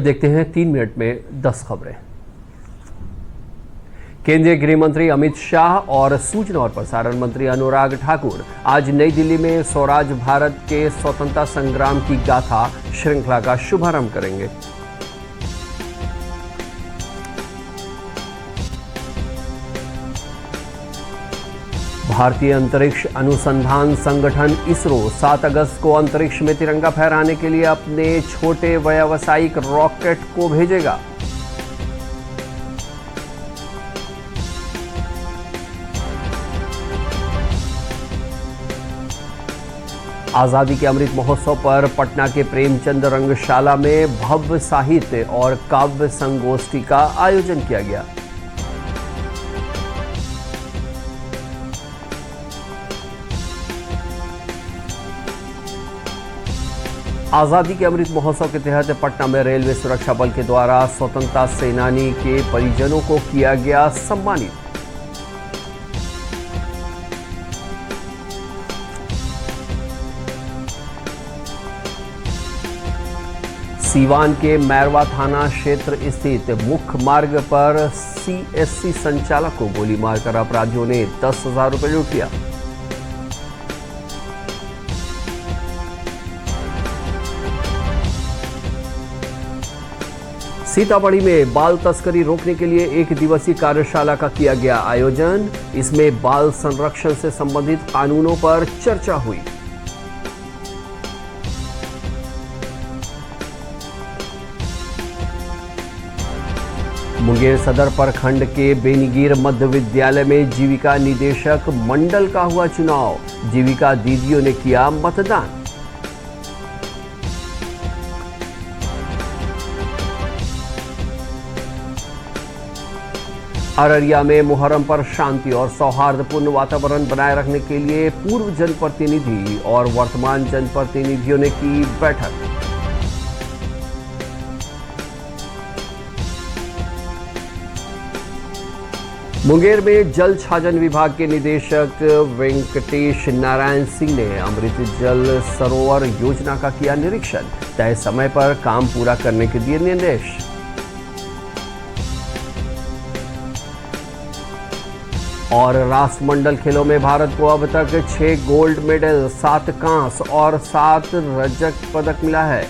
देखते हैं 3 मिनट में 10 खबरें। केंद्रीय गृह मंत्री अमित शाह और सूचना और प्रसारण मंत्री अनुराग ठाकुर आज नई दिल्ली में स्वराज भारत के स्वतंत्रता संग्राम की गाथा श्रृंखला का शुभारंभ करेंगे। भारतीय अंतरिक्ष अनुसंधान संगठन इसरो 7 अगस्त को अंतरिक्ष में तिरंगा फहराने के लिए अपने छोटे व्यावसायिक रॉकेट को भेजेगा। आजादी के अमृत महोत्सव पर पटना के प्रेमचंद रंगशाला में भव्य साहित्य और काव्य संगोष्ठी का आयोजन किया गया। आजादी के अमृत महोत्सव के तहत पटना में रेलवे सुरक्षा बल के द्वारा स्वतंत्रता सेनानी के परिजनों को किया गया सम्मानित। सीवान के मैरवा थाना क्षेत्र स्थित मुख्य मार्ग पर सीएससी संचालक को गोली मारकर अपराधियों ने 10,000 रुपये लूट लिया। सीतामढ़ी में बाल तस्करी रोकने के लिए 1 दिवसीय कार्यशाला का किया गया आयोजन। इसमें बाल संरक्षण से संबंधित कानूनों पर चर्चा हुई। मुंगेर सदर प्रखंड के बेनीगीर मध्य विद्यालय में जीविका निदेशक मंडल का हुआ चुनाव। जीविका दीदियों ने किया मतदान। अररिया में मुहर्रम पर शांति और सौहार्दपूर्ण वातावरण बनाए रखने के लिए पूर्व जनप्रतिनिधि और वर्तमान जनप्रतिनिधियों ने की बैठक। मुंगेर में जल छाजन विभाग के निदेशक वेंकटेश नारायण सिंह ने अमृत जल सरोवर योजना का किया निरीक्षण। तय समय पर काम पूरा करने के दिए निर्देश। और राष्ट्रमंडल खेलों में भारत को अब तक 6 गोल्ड मेडल, 7 कांस्य और 7 रजत पदक मिला है।